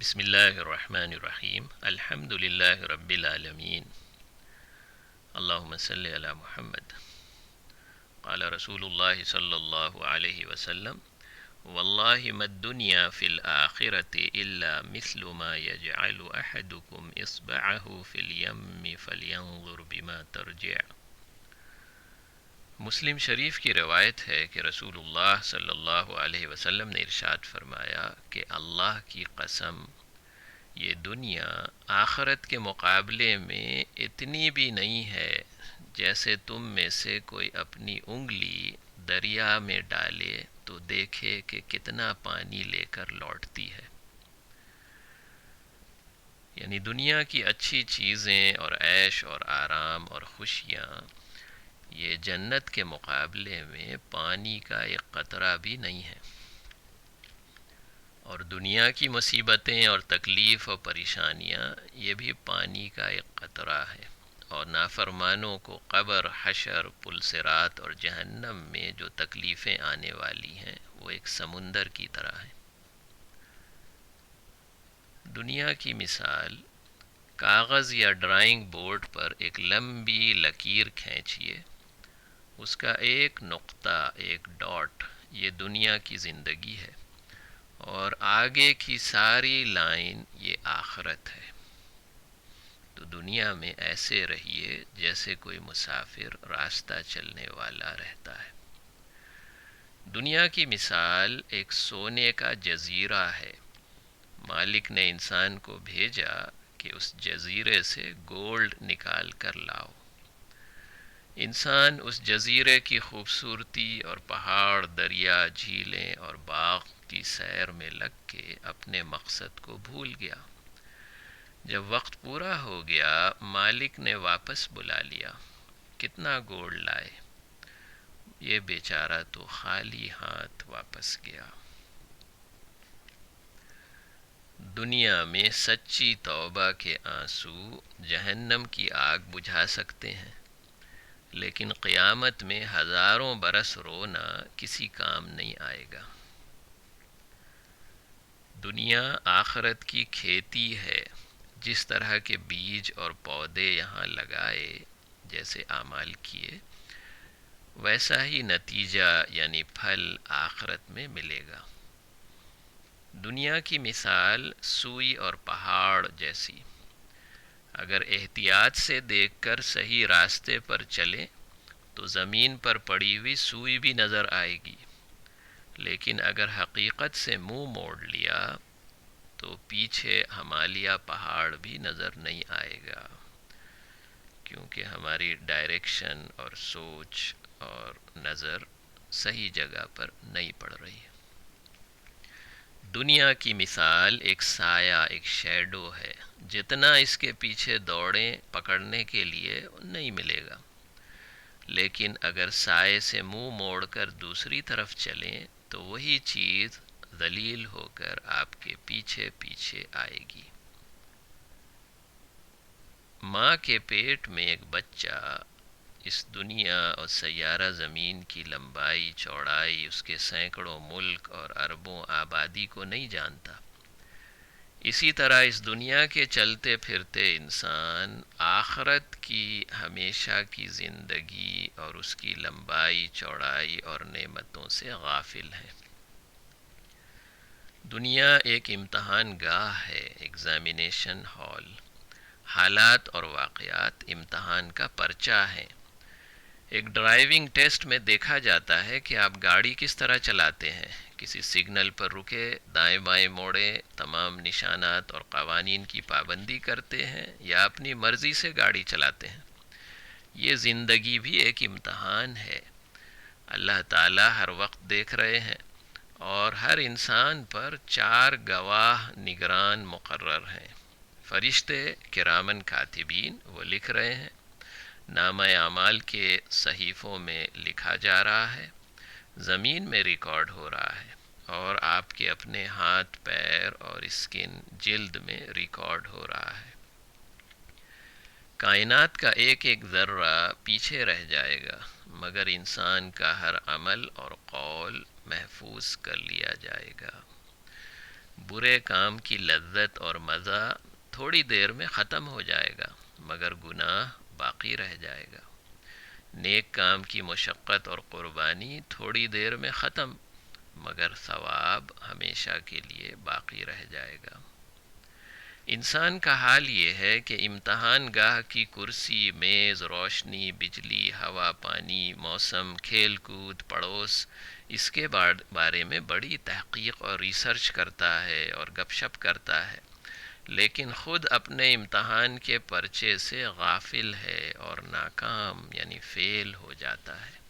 بسم اللہ الرحمن الرحیم الحمد للہ رب العالمین اللہم صلی علی محمد قال رسول اللہ صلی اللہ علیہ وسلم واللہ ما الدنیا فی الآخرۃ الا مثل ما یجعل احدکم اصبعہ فی الیم فلینظر بما ترجع۔ مسلم شریف کی روایت ہے کہ رسول اللہ صلی اللہ علیہ وسلم نے ارشاد فرمایا کہ اللہ کی قسم، یہ دنیا آخرت کے مقابلے میں اتنی بھی نہیں ہے جیسے تم میں سے کوئی اپنی انگلی دریا میں ڈالے تو دیکھے کہ کتنا پانی لے کر لوٹتی ہے۔ یعنی دنیا کی اچھی چیزیں اور عیش اور آرام اور خوشیاں یہ جنت کے مقابلے میں پانی کا ایک قطرہ بھی نہیں ہے، اور دنیا کی مصیبتیں اور تکلیف اور پریشانیاں یہ بھی پانی کا ایک قطرہ ہے، اور نافرمانوں کو قبر، حشر، پل صراط اور جہنم میں جو تکلیفیں آنے والی ہیں وہ ایک سمندر کی طرح ہیں۔ دنیا کی مثال، کاغذ یا ڈرائنگ بورڈ پر ایک لمبی لکیر کھینچیے، اس کا ایک نقطہ، ایک ڈاٹ، یہ دنیا کی زندگی ہے، اور آگے کی ساری لائن یہ آخرت ہے۔ تو دنیا میں ایسے رہیے جیسے کوئی مسافر راستہ چلنے والا رہتا ہے۔ دنیا کی مثال ایک سونے کا جزیرہ ہے، مالک نے انسان کو بھیجا کہ اس جزیرے سے گولڈ نکال کر لاؤ۔ انسان اس جزیرے کی خوبصورتی اور پہاڑ، دریا، جھیلیں اور باغ کی سیر میں لگ کے اپنے مقصد کو بھول گیا۔ جب وقت پورا ہو گیا، مالک نے واپس بلا لیا، کتنا گولڈ لائے؟ یہ بیچارہ تو خالی ہاتھ واپس گیا۔ دنیا میں سچی توبہ کے آنسو جہنم کی آگ بجھا سکتے ہیں، لیکن قیامت میں ہزاروں برس رونا کسی کام نہیں آئے گا۔ دنیا آخرت کی کھیتی ہے، جس طرح کے بیج اور پودے یہاں لگائے، جیسے اعمال کیے، ویسا ہی نتیجہ یعنی پھل آخرت میں ملے گا۔ دنیا کی مثال سوئی اور پہاڑ جیسی، اگر احتیاط سے دیکھ کر صحیح راستے پر چلیں تو زمین پر پڑی ہوئی سوئی بھی نظر آئے گی، لیکن اگر حقیقت سے منہ موڑ لیا تو پیچھے ہمالیہ پہاڑ بھی نظر نہیں آئے گا، کیونکہ ہماری ڈائریکشن اور سوچ اور نظر صحیح جگہ پر نہیں پڑ رہی ہے۔ دنیا کی مثال ایک سایہ، ایک شیڈو ہے، جتنا اس کے پیچھے دوڑیں پکڑنے کے لیے نہیں ملے گا، لیکن اگر سائے سے منہ موڑ کر دوسری طرف چلیں تو وہی چیز ذلیل ہو کر آپ کے پیچھے پیچھے آئے گی۔ ماں کے پیٹ میں ایک بچہ اس دنیا اور سیارہ زمین کی لمبائی، چوڑائی، اس کے سینکڑوں ملک اور اربوں آبادی کو نہیں جانتا۔ اسی طرح اس دنیا کے چلتے پھرتے انسان آخرت کی ہمیشہ کی زندگی اور اس کی لمبائی، چوڑائی اور نعمتوں سے غافل ہے۔ دنیا ایک امتحان گاہ ہے، ایگزامینیشن ہال۔ حالات اور واقعات امتحان کا پرچہ ہیں۔ ایک ڈرائیونگ ٹیسٹ میں دیکھا جاتا ہے کہ آپ گاڑی کس طرح چلاتے ہیں، کسی سگنل پر رکے، دائیں بائیں موڑے، تمام نشانات اور قوانین کی پابندی کرتے ہیں، یا اپنی مرضی سے گاڑی چلاتے ہیں۔ یہ زندگی بھی ایک امتحان ہے۔ اللہ تعالیٰ ہر وقت دیکھ رہے ہیں، اور ہر انسان پر 4 گواہ نگران مقرر ہیں۔ فرشتے کرامن کاتبین وہ لکھ رہے ہیں، نامہ اعمال کے صحیفوں میں لکھا جا رہا ہے، زمین میں ریکارڈ ہو رہا ہے، اور آپ کے اپنے ہاتھ، پیر اور اسکن، جلد میں ریکارڈ ہو رہا ہے۔ کائنات کا ایک ایک ذرہ پیچھے رہ جائے گا، مگر انسان کا ہر عمل اور قول محفوظ کر لیا جائے گا۔ برے کام کی لذت اور مزہ تھوڑی دیر میں ختم ہو جائے گا، مگر گناہ باقی رہ جائے گا۔ نیک کام کی مشقت اور قربانی تھوڑی دیر میں ختم، مگر ثواب ہمیشہ کے لیے باقی رہ جائے گا۔ انسان کا حال یہ ہے کہ امتحان گاہ کی کرسی، میز، روشنی، بجلی، ہوا، پانی، موسم، کھیل کود، پڑوس، اس کے بارے میں بڑی تحقیق اور ریسرچ کرتا ہے اور گپ شپ کرتا ہے، لیکن خود اپنے امتحان کے پرچے سے غافل ہے اور ناکام یعنی فیل ہو جاتا ہے۔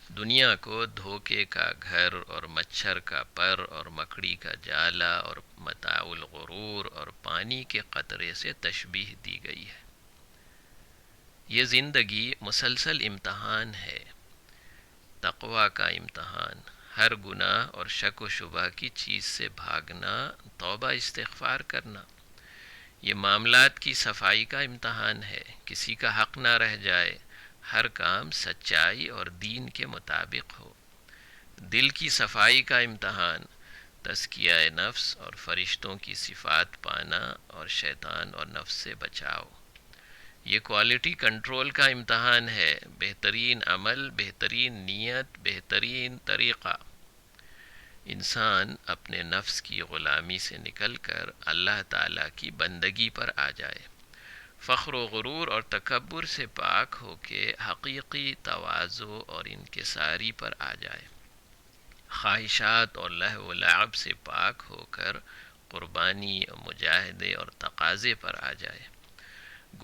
دنیا کو دھوکے کا گھر اور مچھر کا پر اور مکڑی کا جالا اور متاع الغرور اور پانی کے قطرے سے تشبیہ دی گئی ہے۔ یہ زندگی مسلسل امتحان ہے، تقوی کا امتحان، ہر گناہ اور شک و شبہ کی چیز سے بھاگنا، توبہ استغفار کرنا۔ یہ معاملات کی صفائی کا امتحان ہے، کسی کا حق نہ رہ جائے، ہر کام سچائی اور دین کے مطابق ہو۔ دل کی صفائی کا امتحان، تزکیہ نفس اور فرشتوں کی صفات پانا اور شیطان اور نفس سے بچاؤ۔ یہ کوالٹی کنٹرول کا امتحان ہے، بہترین عمل، بہترین نیت، بہترین طریقہ۔ انسان اپنے نفس کی غلامی سے نکل کر اللہ تعالیٰ کی بندگی پر آ جائے، فخر و غرور اور تکبر سے پاک ہو کے حقیقی تواضع اور انکساری پر آ جائے، خواہشات اور لہو و لعب سے پاک ہو کر قربانی اور مجاہدے اور تقاضے پر آ جائے،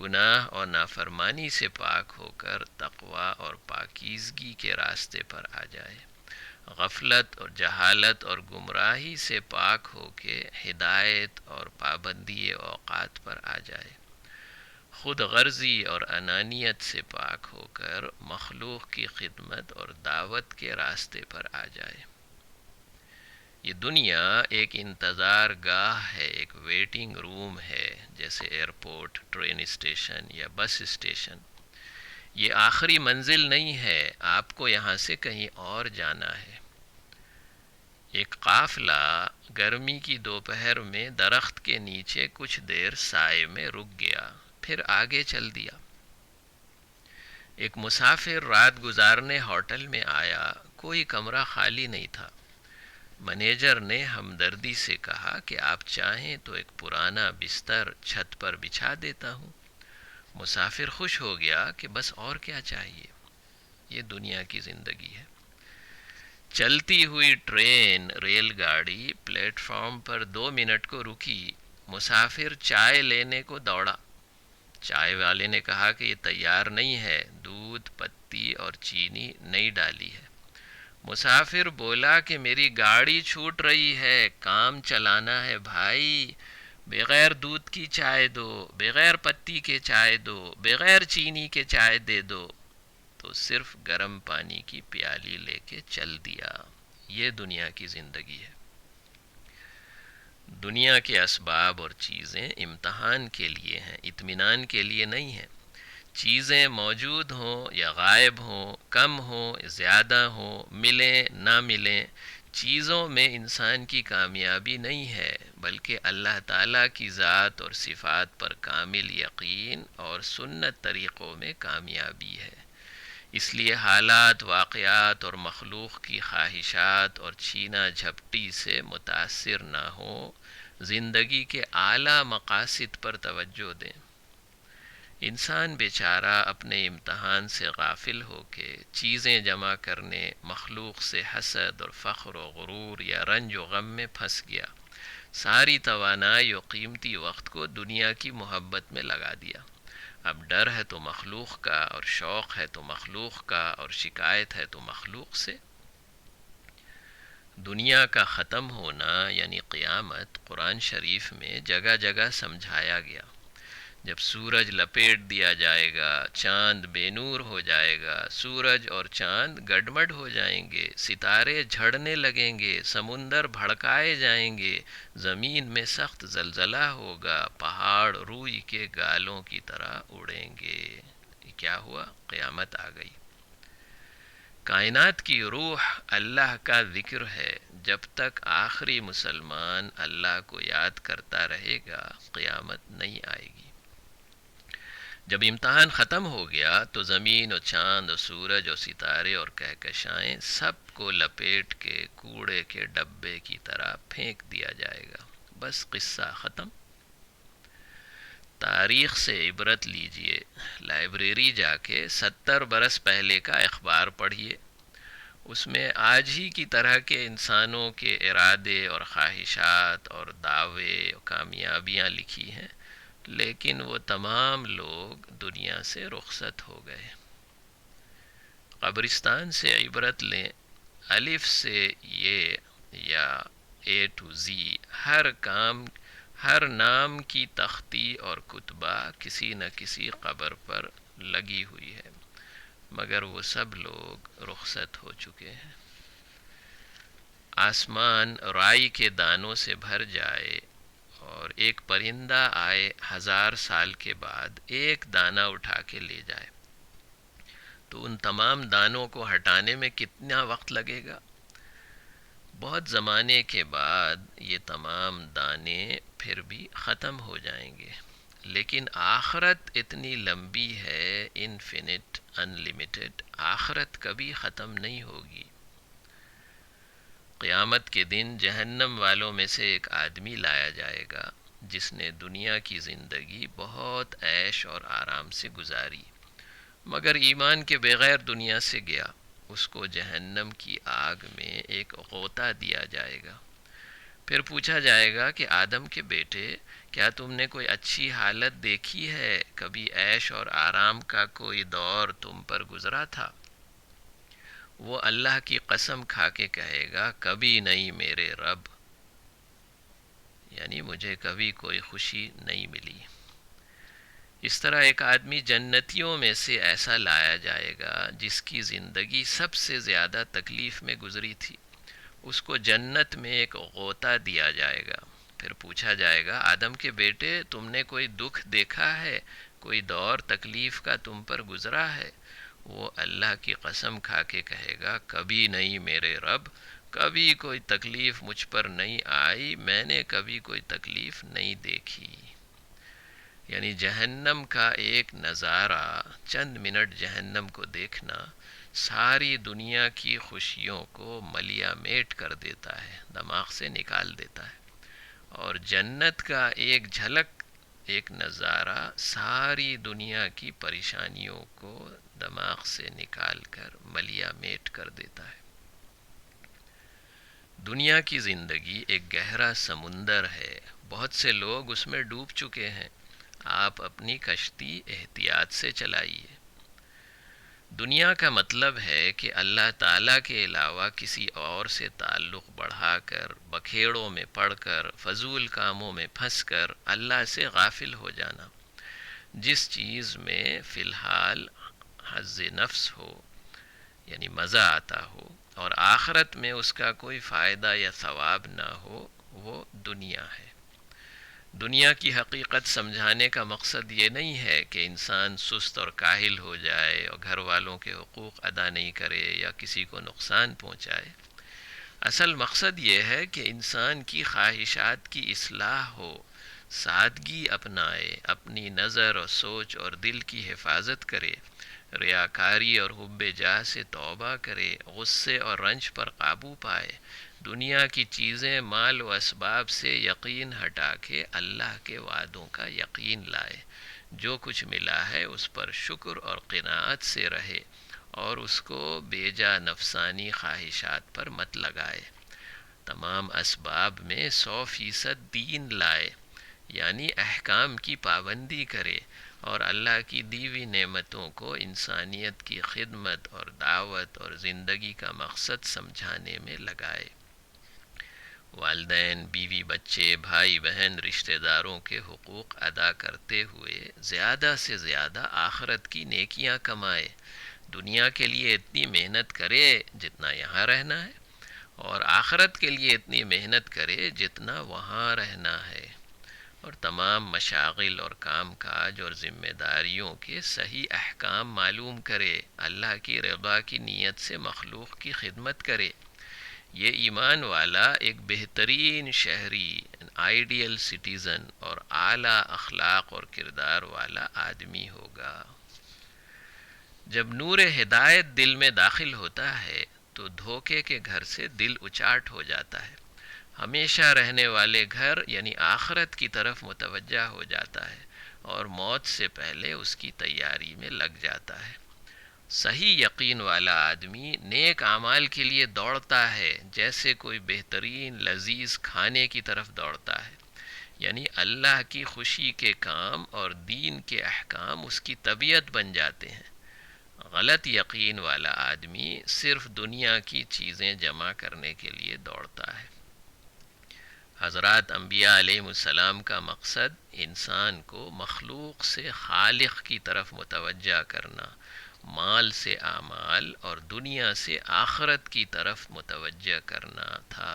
گناہ اور نافرمانی سے پاک ہو کر تقوی اور پاکیزگی کے راستے پر آ جائے، غفلت اور جہالت اور گمراہی سے پاک ہو کے ہدایت اور پابندی اوقات پر آ جائے، خود غرضی اور انانیت سے پاک ہو کر مخلوق کی خدمت اور دعوت کے راستے پر آ جائے۔ یہ دنیا ایک انتظار گاہ ہے، ایک ویٹنگ روم ہے، جیسے ایئرپورٹ، ٹرین اسٹیشن یا بس اسٹیشن۔ یہ آخری منزل نہیں ہے، آپ کو یہاں سے کہیں اور جانا ہے۔ ایک قافلہ گرمی کی دوپہر میں درخت کے نیچے کچھ دیر سائے میں رک گیا، پھر آگے چل دیا۔ ایک مسافر رات گزارنے ہوٹل میں آیا، کوئی کمرہ خالی نہیں تھا۔ مینیجر نے ہمدردی سے کہا کہ آپ چاہیں تو ایک پرانا بستر چھت پر بچھا دیتا ہوں۔ مسافر خوش ہو گیا کہ بس اور کیا چاہیے۔ یہ دنیا کی زندگی ہے۔ چلتی ہوئی ٹرین، ریل گاڑی پلیٹ فارم پر 2 منٹ کو رکی، مسافر چائے لینے کو دوڑا۔ چائے والے نے کہا کہ یہ تیار نہیں ہے، دودھ، پتی اور چینی نہیں ڈالی ہے۔ مسافر بولا کہ میری گاڑی چھوٹ رہی ہے، کام چلانا ہے بھائی، بغیر دودھ کی چائے دو، بغیر پتی کے چائے دو، بغیر چینی کے چائے دے دو۔ تو صرف گرم پانی کی پیالی لے کے چل دیا۔ یہ دنیا کی زندگی ہے۔ دنیا کے اسباب اور چیزیں امتحان کے لیے ہیں، اطمینان کے لیے نہیں ہیں۔ چیزیں موجود ہوں یا غائب ہوں، کم ہوں، زیادہ ہوں، ملیں نہ ملیں، چیزوں میں انسان کی کامیابی نہیں ہے، بلکہ اللہ تعالیٰ کی ذات اور صفات پر کامل یقین اور سنت طریقوں میں کامیابی ہے۔ اس لیے حالات، واقعات اور مخلوق کی خواہشات اور چھینا جھپٹی سے متاثر نہ ہوں، زندگی کے اعلیٰ مقاصد پر توجہ دیں۔ انسان بیچارہ اپنے امتحان سے غافل ہو کے چیزیں جمع کرنے، مخلوق سے حسد اور فخر و غرور یا رنج و غم میں پھنس گیا، ساری توانائی و قیمتی وقت کو دنیا کی محبت میں لگا دیا۔ اب ڈر ہے تو مخلوق کا، اور شوق ہے تو مخلوق کا، اور شکایت ہے تو مخلوق سے۔ دنیا کا ختم ہونا یعنی قیامت قرآن شریف میں جگہ جگہ سمجھایا گیا۔ جب سورج لپیٹ دیا جائے گا، چاند بے نور ہو جائے گا، سورج اور چاند گڈمڈ ہو جائیں گے، ستارے جھڑنے لگیں گے، سمندر بھڑکائے جائیں گے، زمین میں سخت زلزلہ ہوگا، پہاڑ روئی کے گالوں کی طرح اڑیں گے۔ یہ کیا ہوا؟ قیامت آ گئی۔ کائنات کی روح اللہ کا ذکر ہے. جب تک آخری مسلمان اللہ کو یاد کرتا رہے گا قیامت نہیں آئے گی. جب امتحان ختم ہو گیا تو زمین اور چاند اور سورج اور ستارے اور کہکشائیں سب کو لپیٹ کے کوڑے کے ڈبے کی طرح پھینک دیا جائے گا. بس قصہ ختم. تاریخ سے عبرت لیجئے. لائبریری جا کے 70 برس پہلے کا اخبار پڑھیے. اس میں آج ہی کی طرح کے انسانوں کے ارادے اور خواہشات اور دعوے اور کامیابیاں لکھی ہیں، لیکن وہ تمام لوگ دنیا سے رخصت ہو گئے. قبرستان سے عبرت لیں. الف سے یہ یا اے ٹو زی ہر نام کی تختی اور کتبہ کسی نہ کسی قبر پر لگی ہوئی ہے، مگر وہ سب لوگ رخصت ہو چکے ہیں. آسمان رائی کے دانوں سے بھر جائے اور ایک پرندہ آئے 1000 سال کے بعد ایک دانہ اٹھا کے لے جائے، تو ان تمام دانوں کو ہٹانے میں کتنا وقت لگے گا؟ بہت زمانے کے بعد یہ تمام دانے پھر بھی ختم ہو جائیں گے. لیکن آخرت اتنی لمبی ہے، انفینٹ، ان لمیٹڈ. آخرت کبھی ختم نہیں ہوگی. قیامت کے دن جہنم والوں میں سے ایک آدمی لایا جائے گا جس نے دنیا کی زندگی بہت عیش اور آرام سے گزاری، مگر ایمان کے بغیر دنیا سے گیا. اس کو جہنم کی آگ میں ایک غوطہ دیا جائے گا. پھر پوچھا جائے گا کہ آدم کے بیٹے، کیا تم نے کوئی اچھی حالت دیکھی ہے؟ کبھی عیش اور آرام کا کوئی دور تم پر گزرا تھا؟ وہ اللہ کی قسم کھا کے کہے گا، کبھی نہیں میرے رب، یعنی مجھے کبھی کوئی خوشی نہیں ملی. اس طرح ایک آدمی جنتیوں میں سے ایسا لایا جائے گا جس کی زندگی سب سے زیادہ تکلیف میں گزری تھی. اس کو جنت میں ایک غوطہ دیا جائے گا. پھر پوچھا جائے گا، آدم کے بیٹے، تم نے کوئی دکھ دیکھا ہے؟ کوئی دور تکلیف کا تم پر گزرا ہے؟ وہ اللہ کی قسم کھا کے کہے گا، کبھی نہیں میرے رب، کبھی کوئی تکلیف مجھ پر نہیں آئی، میں نے کبھی کوئی تکلیف نہیں دیکھی. یعنی جہنم کا ایک نظارہ، چند منٹ جہنم کو دیکھنا ساری دنیا کی خوشیوں کو ملیا میٹ کر دیتا ہے، دماغ سے نکال دیتا ہے. اور جنت کا ایک جھلک، ایک نظارہ ساری دنیا کی پریشانیوں کو دماغ سے نکال کر ملیا میٹ کر دیتا ہے. دنیا کی زندگی ایک گہرا سمندر ہے، بہت سے لوگ اس میں ڈوب چکے ہیں. آپ اپنی کشتی احتیاط سے چلائیے. دنیا کا مطلب ہے کہ اللہ تعالیٰ کے علاوہ کسی اور سے تعلق بڑھا کر، بکھیڑوں میں پڑھ کر، فضول کاموں میں پھنس کر اللہ سے غافل ہو جانا. جس چیز میں فی الحال حظ نفس ہو، یعنی مزہ آتا ہو، اور آخرت میں اس کا کوئی فائدہ یا ثواب نہ ہو، وہ دنیا ہے. دنیا کی حقیقت سمجھانے کا مقصد یہ نہیں ہے کہ انسان سست اور کاہل ہو جائے اور گھر والوں کے حقوق ادا نہیں کرے یا کسی کو نقصان پہنچائے. اصل مقصد یہ ہے کہ انسان کی خواہشات کی اصلاح ہو، سادگی اپنائے، اپنی نظر اور سوچ اور دل کی حفاظت کرے، ریاکاری اور حب جاہ سے توبہ کرے، غصے اور رنج پر قابو پائے، دنیا کی چیزیں، مال و اسباب سے یقین ہٹا کے اللہ کے وعدوں کا یقین لائے. جو کچھ ملا ہے اس پر شکر اور قناعت سے رہے اور اس کو بیجا نفسانی خواہشات پر مت لگائے. تمام اسباب میں 100% دین لائے، یعنی احکام کی پابندی کرے اور اللہ کی دی ہوئی نعمتوں کو انسانیت کی خدمت اور دعوت اور زندگی کا مقصد سمجھانے میں لگائے. والدین، بیوی، بچے، بھائی بہن، رشتہ داروں کے حقوق ادا کرتے ہوئے زیادہ سے زیادہ آخرت کی نیکیاں کمائے. دنیا کے لیے اتنی محنت کرے جتنا یہاں رہنا ہے، اور آخرت کے لیے اتنی محنت کرے جتنا وہاں رہنا ہے. اور تمام مشاغل اور کام کاج اور ذمہ داریوں کے صحیح احکام معلوم کرے، اللہ کی رضا کی نیت سے مخلوق کی خدمت کرے، یہ ایمان والا ایک بہترین شہری، آئیڈیل سٹیزن اور اعلیٰ اخلاق اور کردار والا آدمی ہوگا۔ جب نور ہدایت دل میں داخل ہوتا ہے تو دھوکے کے گھر سے دل اچاٹ ہو جاتا ہے، ہمیشہ رہنے والے گھر یعنی آخرت کی طرف متوجہ ہو جاتا ہے اور موت سے پہلے اس کی تیاری میں لگ جاتا ہے۔ صحیح یقین والا آدمی نیک اعمال کے لیے دوڑتا ہے جیسے کوئی بہترین لذیذ کھانے کی طرف دوڑتا ہے، یعنی اللہ کی خوشی کے کام اور دین کے احکام اس کی طبیعت بن جاتے ہیں۔ غلط یقین والا آدمی صرف دنیا کی چیزیں جمع کرنے کے لیے دوڑتا ہے۔ حضرات انبیاء علیہ السلام کا مقصد انسان کو مخلوق سے خالق کی طرف متوجہ کرنا، مال سے اعمال اور دنیا سے آخرت کی طرف متوجہ کرنا تھا۔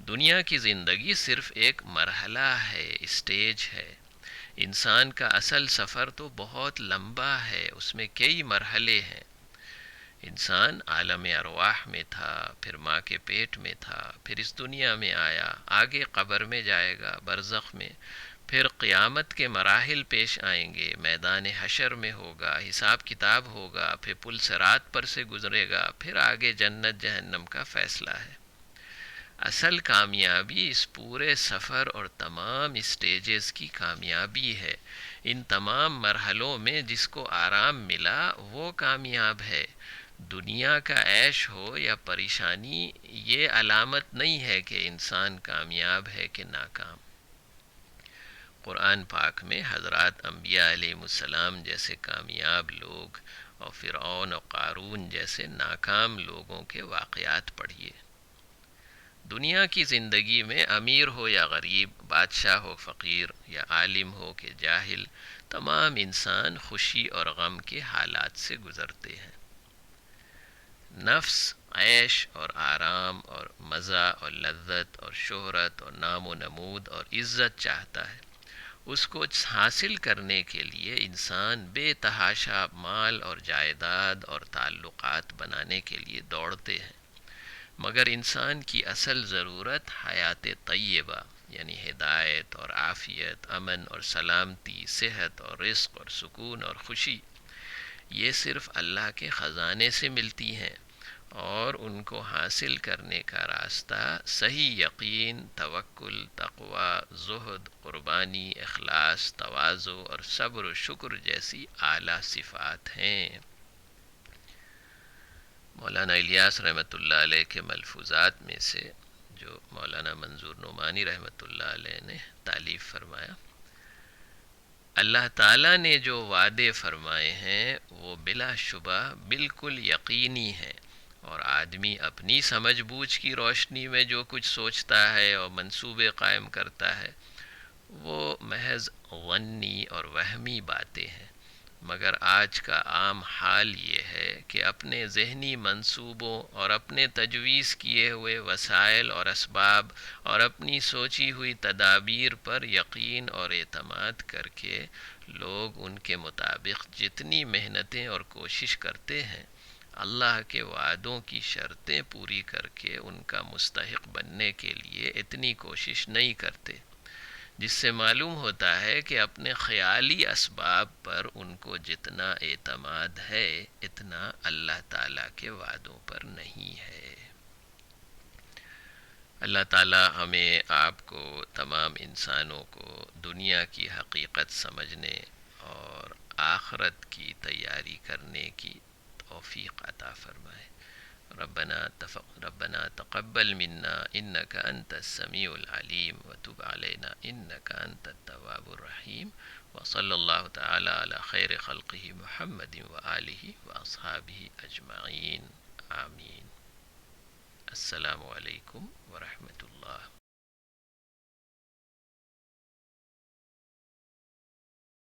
دنیا کی زندگی صرف ایک مرحلہ ہے، اسٹیج ہے۔ انسان کا اصل سفر تو بہت لمبا ہے، اس میں کئی مرحلے ہیں۔ انسان عالم ارواح میں تھا، پھر ماں کے پیٹ میں تھا، پھر اس دنیا میں آیا، آگے قبر میں جائے گا، برزخ میں، پھر قیامت کے مراحل پیش آئیں گے، میدان حشر میں ہوگا، حساب کتاب ہوگا، پھر پل صراط پر سے گزرے گا، پھر آگے جنت جہنم کا فیصلہ ہے۔ اصل کامیابی اس پورے سفر اور تمام اسٹیجز کی کامیابی ہے۔ ان تمام مرحلوں میں جس کو آرام ملا وہ کامیاب ہے۔ دنیا کا عیش ہو یا پریشانی یہ علامت نہیں ہے کہ انسان کامیاب ہے کہ ناکام۔ قرآن پاک میں حضرات انبیاء علیہ السلام جیسے کامیاب لوگ اور فرعون اور قارون جیسے ناکام لوگوں کے واقعات پڑھیے۔ دنیا کی زندگی میں امیر ہو یا غریب، بادشاہ ہو فقیر یا عالم ہو کہ جاہل، تمام انسان خوشی اور غم کے حالات سے گزرتے ہیں۔ نفس عیش اور آرام اور مزہ اور لذت اور شہرت اور نام و نمود اور عزت چاہتا ہے۔ اس کو حاصل کرنے کے لیے انسان بے تحاشا مال اور جائیداد اور تعلقات بنانے کے لیے دوڑتے ہیں، مگر انسان کی اصل ضرورت حیات طیبہ یعنی ہدایت اور عافیت، امن اور سلامتی، صحت اور رزق اور سکون اور خوشی، یہ صرف اللہ کے خزانے سے ملتی ہیں، اور ان کو حاصل کرنے کا راستہ صحیح یقین، توکل، تقوی، زہد، قربانی، اخلاص، تواضع اور صبر و شکر جیسی اعلیٰ صفات ہیں۔ مولانا الیاس رحمۃ اللہ علیہ کے ملفوظات میں سے جو مولانا منظور نعمانی رحمۃ اللہ علیہ نے تالیف فرمایا، اللہ تعالیٰ نے جو وعدے فرمائے ہیں وہ بلا شبہ بالکل یقینی ہیں، اور آدمی اپنی سمجھ بوجھ کی روشنی میں جو کچھ سوچتا ہے اور منصوبے قائم کرتا ہے وہ محض ظنی اور وہمی باتیں ہیں۔ مگر آج کا عام حال یہ ہے کہ اپنے ذہنی منصوبوں اور اپنے تجویز کیے ہوئے وسائل اور اسباب اور اپنی سوچی ہوئی تدابیر پر یقین اور اعتماد کر کے لوگ ان کے مطابق جتنی محنتیں اور کوشش کرتے ہیں، اللہ کے وعدوں کی شرطیں پوری کر کے ان کا مستحق بننے کے لیے اتنی کوشش نہیں کرتے، جس سے معلوم ہوتا ہے کہ اپنے خیالی اسباب پر ان کو جتنا اعتماد ہے اتنا اللہ تعالیٰ کے وعدوں پر نہیں ہے۔ اللہ تعالیٰ ہمیں آپ کو، تمام انسانوں کو دنیا کی حقیقت سمجھنے اور آخرت کی تیاری کرنے کی توفیق عطا فرمائے۔ ربنا تقبل منا انك انت السميع العليم وتب علينا انك انت التواب الرحيم، وصلى الله تعالى على خير خلقه محمد وآله واصحابه اجمعين، آمین۔ السلام علیکم ورحمۃ اللہ۔